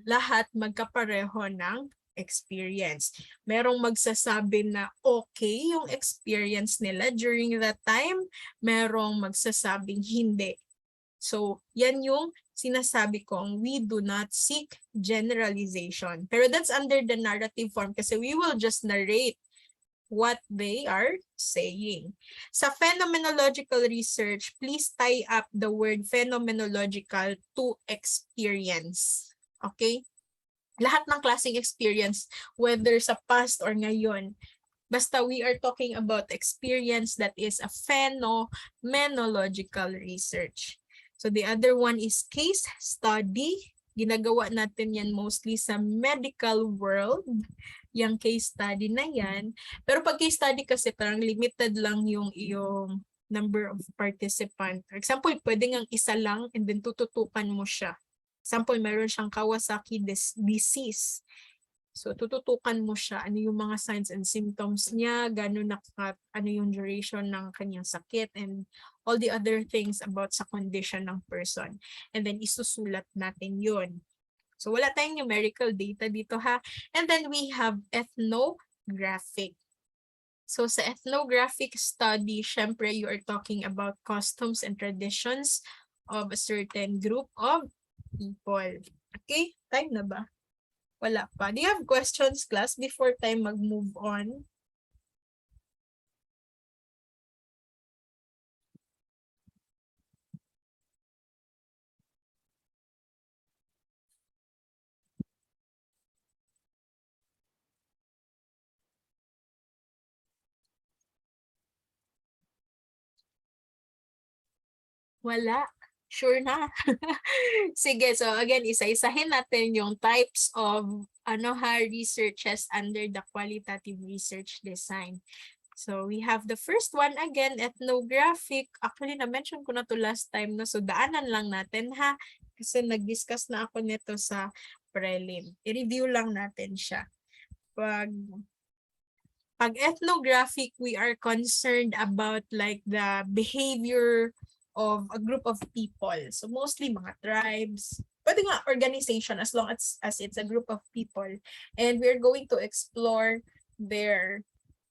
lahat magkapareho ng experience. Merong magsasabi na okay yung experience nila during that time, merong magsasabing hindi. So, yan yung sinasabi kong we do not seek generalization. Pero that's under the narrative form kasi we will just narrate what they are saying. Sa phenomenological research, please tie up the word phenomenological to experience. Okay? Lahat ng klaseng experience, whether sa past or ngayon, basta we are talking about experience that is a phenomenological research. So the other one is case study. Ginagawa natin yan mostly sa medical world, yung case study na yan. Pero pag case study kasi parang limited lang yung number of participant. For example, pwede ngang isa lang and then tututukan mo siya. Example, meron siyang Kawasaki disease. So, tututukan mo siya, ano yung mga signs and symptoms niya, ano yung duration ng kanyang sakit, and all the other things about sa condition ng person. And then, isusulat natin yun. So, wala tayong numerical data dito ha. And then, we have ethnographic. So, sa ethnographic study, syempre, you are talking about customs and traditions of a certain group of people. Okay? Time na ba? Wala pa. Do you have questions, class, before tayo mag-move on? Wala. Sure na. Sige, so again, isa-isahin natin yung types of researches under the qualitative research design. So we have the first one again, ethnographic. Actually, na-mention ko na to last time, no? So daanan lang natin ha. Kasi nag-discuss na ako nito sa prelim. I-review lang natin siya. Pag ethnographic, we are concerned about like the behavior of a group of people. So mostly mga tribes, pwede nga organization as long as it's a group of people. And we're going to explore their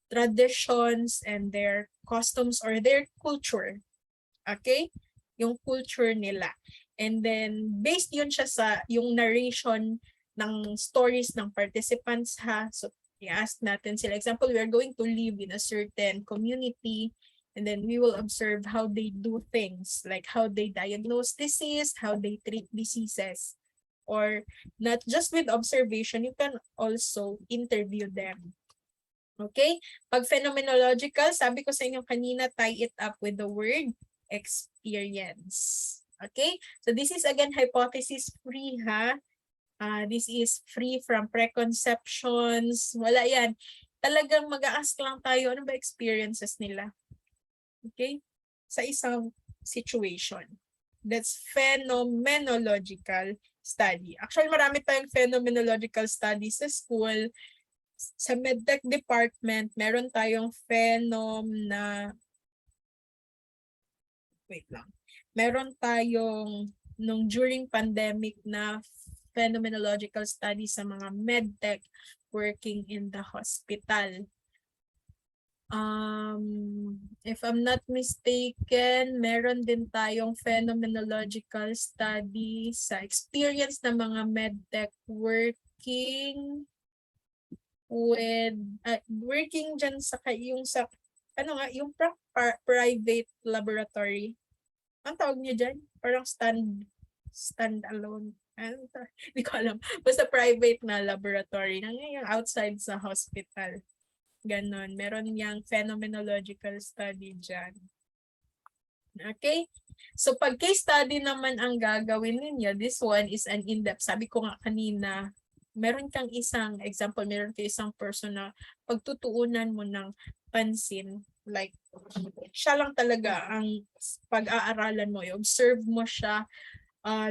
traditions and their customs or their culture. Okay? Yung culture nila. And then based yun siya sa yung narration ng stories ng participants ha. So i-ask natin sila. Example, we are going to live in a certain community and then we will observe how they do things, like how they diagnose disease, how they treat diseases. Or not just with observation, you can also interview them. Okay? Pag phenomenological, sabi ko sa inyo kanina, tie it up with the word experience. Okay? So this is again hypothesis free ha. This is free from preconceptions. Wala yan. Talagang mag-a-ask lang tayo, ano ba experiences nila? Okay? Sa isang situation. That's phenomenological study. Actually, marami tayong phenomenological study sa school. Sa medtech department, meron tayong Meron tayong during pandemic na phenomenological study sa mga medtech working in the hospital. If I'm not mistaken, meron din tayong phenomenological study sa experience ng mga medtech working dyan sa yung private laboratory. Ang tawag niyo dyan? Parang stand-alone. Hindi ko alam. Basta private na laboratory. Yung outside sa hospital. Ganon. Meron yung phenomenological study dyan. Okay? So, pag case study naman ang gagawin ninyo, this one is an in-depth. Sabi ko nga kanina, meron kang isang example, meron kang isang person na pagtutuunan mo ng pansin, like, siya lang talaga ang pag-aaralan mo, i-observe mo siya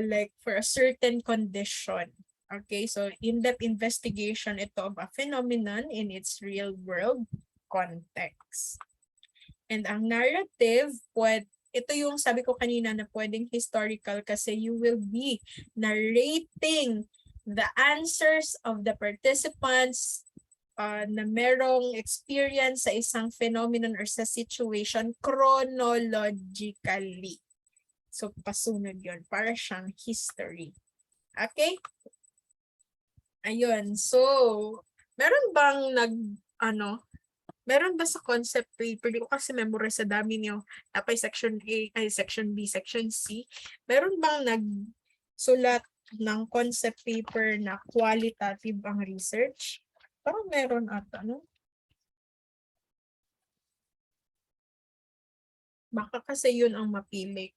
like for a certain condition. Okay, so in-depth investigation ito of a phenomenon in its real world context. And ang narrative, ito yung sabi ko kanina na pwedeng historical kasi you will be narrating the answers of the participants na merong experience sa isang phenomenon or sa situation chronologically. So, pasunod yun. Para siyang history. Okay? Ayun. So, meron ba sa concept paper, di ko kasi memorize sa dami niyo, tapay section A, section B, section C, meron bang nagsulat ng concept paper na qualitative ang research? Parang meron ata, no? Baka kasi yun ang mapili.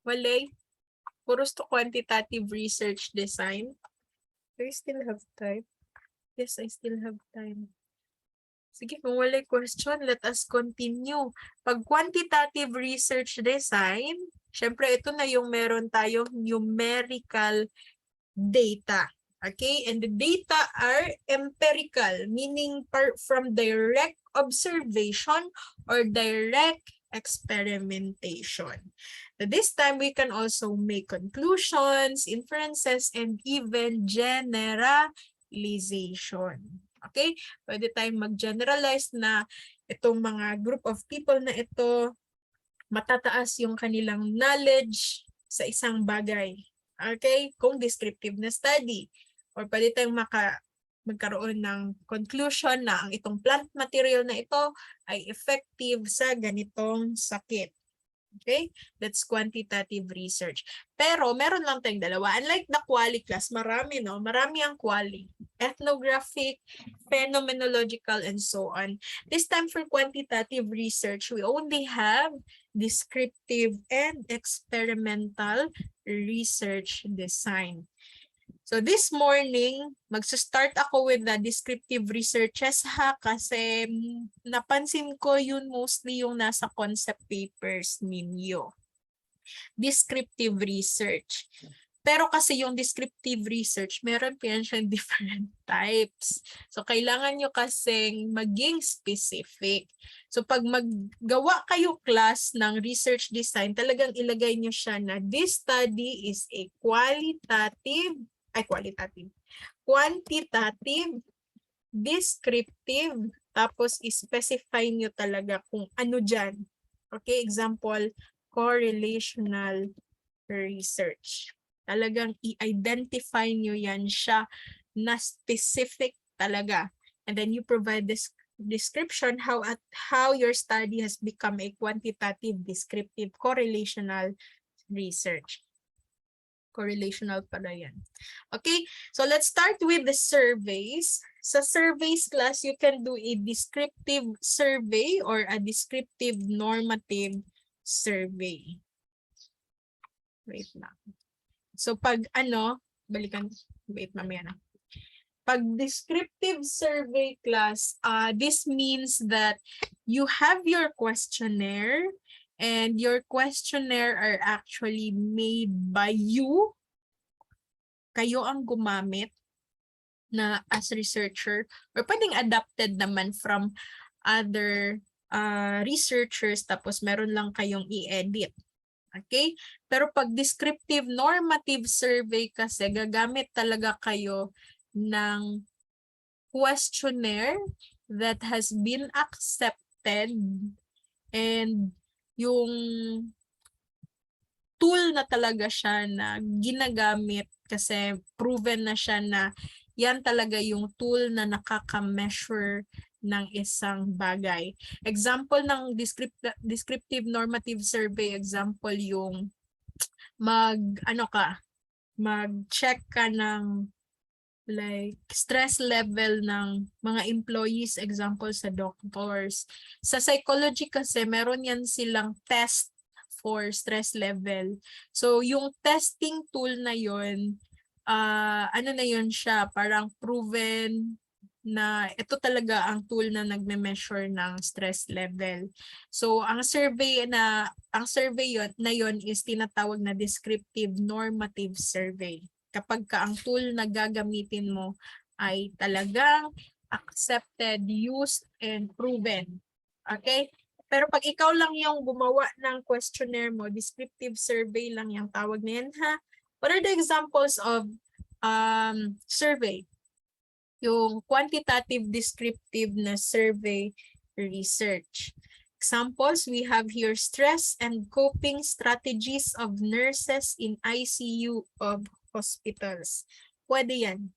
Wala. Puros to quantitative research design. Do you still have time? Yes, I still have time. Sige, kung wala question, let us continue. Pag quantitative research design, syempre ito na yung meron tayong numerical data. Okay? And the data are empirical, meaning from direct observation or direct experimentation. So this time, we can also make conclusions, inferences, and even generalization. Okay? Pwede tayong mag-generalize na itong mga group of people na ito, matataas yung kanilang knowledge sa isang bagay. Okay? Kung descriptive na study. Or pwede tayong magkaroon ng conclusion na ang itong plant material na ito ay effective sa ganitong sakit. Okay? That's quantitative research. Pero meron lang tayong dalawa. Unlike the quali class, marami, no? Marami ang quali. Ethnographic, phenomenological, and so on. This time for quantitative research, we only have descriptive and experimental research design. So this morning, magsa-start ako with the descriptive researches ha, kasi napansin ko yun mostly yung nasa concept papers ninyo. Descriptive research. Pero kasi yung descriptive research, meron pa yan siyang different types. So, kailangan nyo kasing maging specific. So, pag maggawa kayo class ng research design, talagang ilagay nyo siya na this study is a quantitative, descriptive, tapos specify nyo talaga kung ano dyan. Okay, example, correlational research. Talagang i-identify nyo yan siya na specific talaga. And then you provide this description how your study has become a quantitative, descriptive, correlational research. Correlational pala yan. Okay, so let's start with the surveys. Sa surveys class, you can do a descriptive survey or a descriptive normative survey. Wait lang. So pag mamaya na. Pag descriptive survey class, this means that you have your questionnaire and your questionnaire are actually made by you. Kayo ang gumamit na as researcher or pwedeng adapted naman from other researchers tapos meron lang kayong i-edit. Okay? Pero pag descriptive normative survey kasi, gagamit talaga kayo ng questionnaire that has been accepted and yung tool na talaga siya na ginagamit kasi proven na siya na yan talaga yung tool na nakaka-measure ng isang bagay. Example ng descriptive normative survey, example yung mag-check ka ng like stress level ng mga employees, example sa doctors. Sa psychology kasi meron yan silang test for stress level. So yung testing tool na yon, ano na yun siya, parang proven na ito talaga ang tool na nagme-measure ng stress level. So ang survey na yon is tinatawag na descriptive normative survey. Kapag ang tool na gagamitin mo ay talagang accepted, used, and proven. Okay? Pero pag ikaw lang yung gumawa ng questionnaire mo, descriptive survey lang yung tawag na yan, ha? What are the examples of survey? Yung quantitative descriptive na survey research. Examples, we have here stress and coping strategies of nurses in ICU of hospitals. Pwede yan.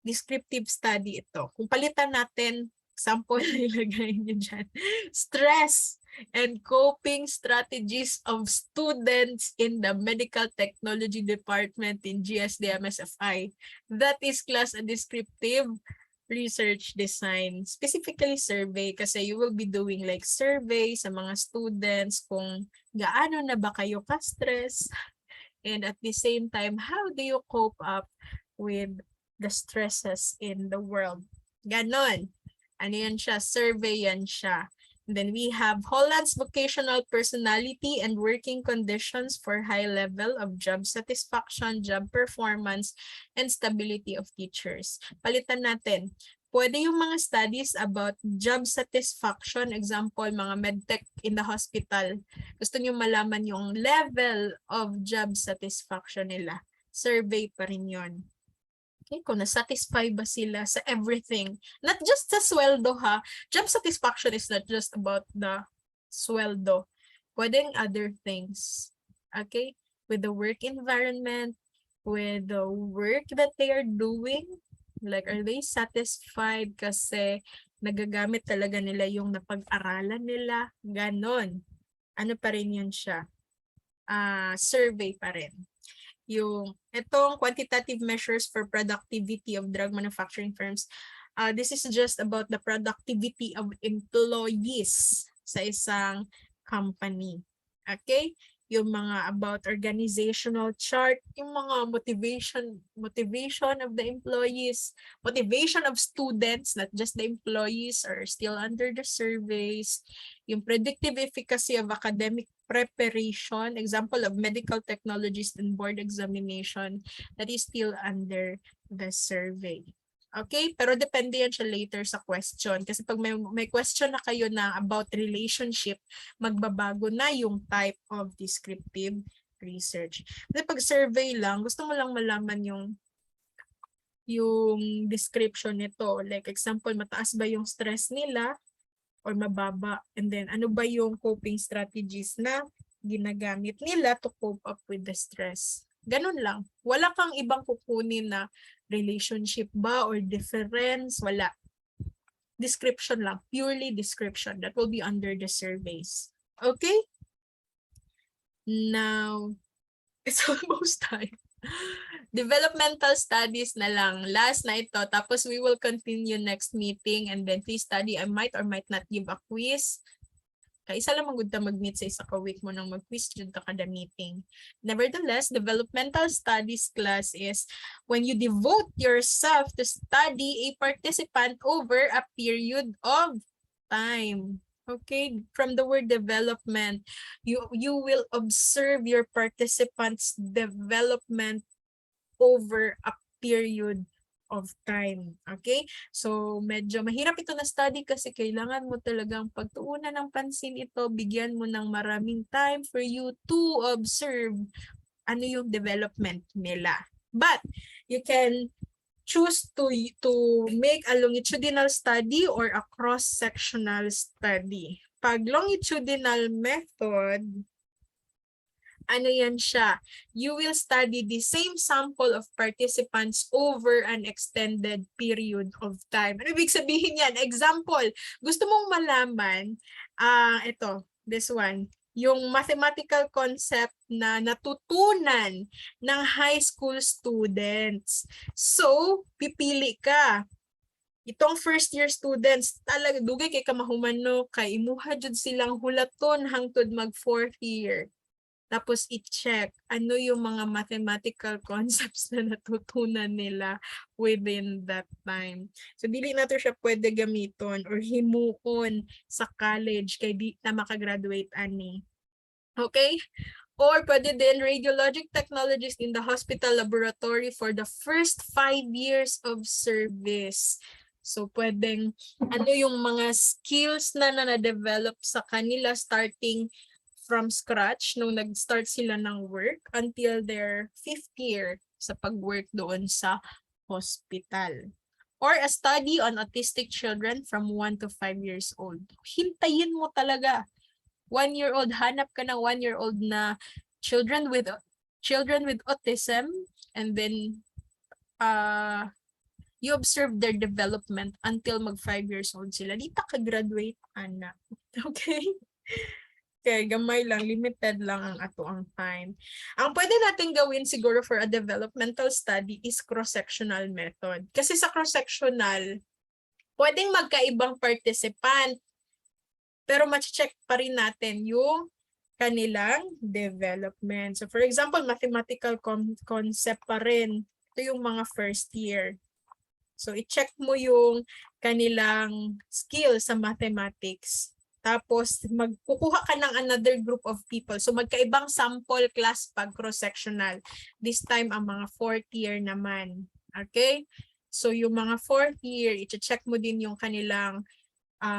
Descriptive study ito. Kung palitan natin, example, ilagay niyo dyan. Stress and coping strategies of students in the medical technology department in GSD-MSFI. That is class a descriptive research design, specifically survey, kasi you will be doing like survey sa mga students kung gaano na ba kayo ka-stress, and at the same time, how do you cope up with the stresses in the world? Ganon. Ano yan siya? Survey yan siya. And then we have Holland's vocational personality and working conditions for high level of job satisfaction, job performance, and stability of teachers. Palitan natin. Pwede yung mga studies about job satisfaction, example, mga medtech in the hospital. Gusto nyo malaman yung level of job satisfaction nila. Survey pa rin yun. Okay, kung na-satisfy ba sila sa everything. Not just sa sweldo ha. Job satisfaction is not just about the sweldo. Pwedeng other things. Okay? With the work environment, with the work that they are doing. Like, are they satisfied kasi nagagamit talaga nila yung napag-aralan nila? Ganon. ano pa rin yun siya? Survey pa rin. Yung itong quantitative measures for productivity of drug manufacturing firms, this is just about the productivity of employees sa isang company. Okay? Yung mga about organizational chart, yung mga motivation of the employees, motivation of students, not just the employees, are still under the surveys. Yung predictive efficacy of academic preparation, example of medical technologists and board examination, that is still under the survey. Okay? Pero depende yan siya later sa question. Kasi pag may question na kayo na about relationship, magbabago na yung type of descriptive research. Kasi pag survey lang, gusto mo lang malaman yung description nito. Like example, mataas ba yung stress nila or mababa? And then ano ba yung coping strategies na ginagamit nila to cope up with the stress? Ganun lang. Wala kang ibang kukunin na relationship ba or difference. Wala. Description lang. Purely description. That will be under the surveys. Okay? Now, it's almost time. Developmental studies na lang. Last na ito. Tapos we will continue next meeting and then please study. I might or might not give a quiz. Kaya isa lang magud ta mag-meet sa isa ka week mo nang mag-quiz jud ta kada meeting. Nevertheless, developmental studies class is when you devote yourself to study a participant over a period of time. Okay, from the word development, you will observe your participants' development over a period of time. Okay? So, medyo mahirap ito na study kasi kailangan mo talagang pagtuunan ng pansin ito, bigyan mo ng maraming time for you to observe ano yung development nila. But, you can choose to make a longitudinal study or a cross-sectional study. Pag longitudinal method, ano yan siya? You will study the same sample of participants over an extended period of time. Ano ibig sabihin yan? Example, gusto mong malaman, ito, this one, yung mathematical concept na natutunan ng high school students. So, pipili ka. Itong first year students, talaga dugay kay kamahumano, kay imuha jud silang hulaton hangtod mag fourth year. Tapos i-check ano yung mga mathematical concepts na natutunan nila within that time. So dili nato siya pwede gamiton or himuon sa college kay di na makagraduate ani. Okay? Or pwede din radiologic technologist in the hospital laboratory for the first 5 years of service. So pwedeng ano yung mga skills na na-develop sa kanila starting from scratch nung nag-start sila ng work until their 5th year sa pag-work doon sa hospital. Or a study on autistic children from 1 to 5 years old. Hintayin mo talaga. 1-year-old, hanap ka ng 1-year-old na children with autism, and then you observe their development until mag 5 years old sila. Di ta ka-graduate, anak. Okay? Okay, gamay lang, limited lang ang ato ang time. Ang pwede natin gawin siguro for a developmental study is cross-sectional method. Kasi sa cross-sectional, pwedeng magkaibang participant, pero ma-check pa rin natin yung kanilang development. So for example, mathematical concept pa rin. Ito yung mga first year. So i-check mo yung kanilang skill sa mathematics. Tapos, magkukuha ka ng another group of people. So, magkaibang sample class pag cross-sectional. This time, ang mga 4th year naman. Okay? So, yung mga 4th year, i-check mo din yung kanilang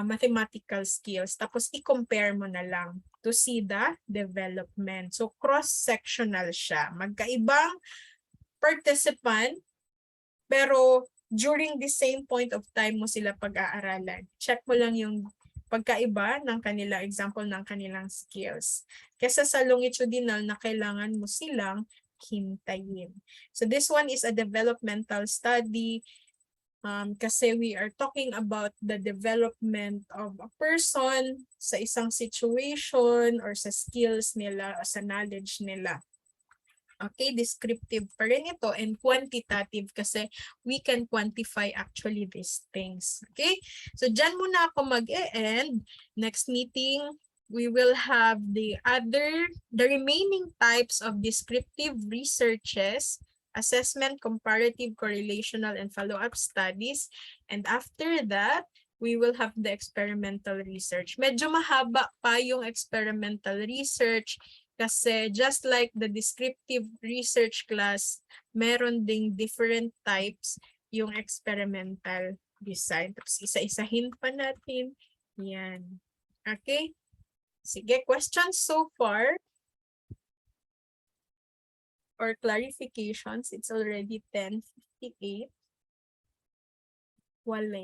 mathematical skills. Tapos, i-compare mo na lang to see the development. So, cross-sectional siya. Magkaibang participant, pero during the same point of time mo sila pag-aaralan. Check mo lang yung pagkaiba ng kanila, example ng kanilang skills. Kesa sa longitudinal na kailangan mo silang hintayin. So this one is a developmental study Kasi we are talking about the development of a person sa isang situation or sa skills nila o sa knowledge nila. Okay, descriptive pa rin ito and quantitative kasi we can quantify actually these things. Okay, so dyan muna ako mag-e-end. Next meeting, we will have the remaining types of descriptive researches, assessment, comparative, correlational, and follow-up studies. And after that, we will have the experimental research. Medyo mahaba pa yung experimental research kasi just like the descriptive research class, meron ding different types yung experimental design. Tapos isa-isahin pa natin. Yan. Okay? Sige, questions so far? Or clarifications? It's already 10:58. Wala.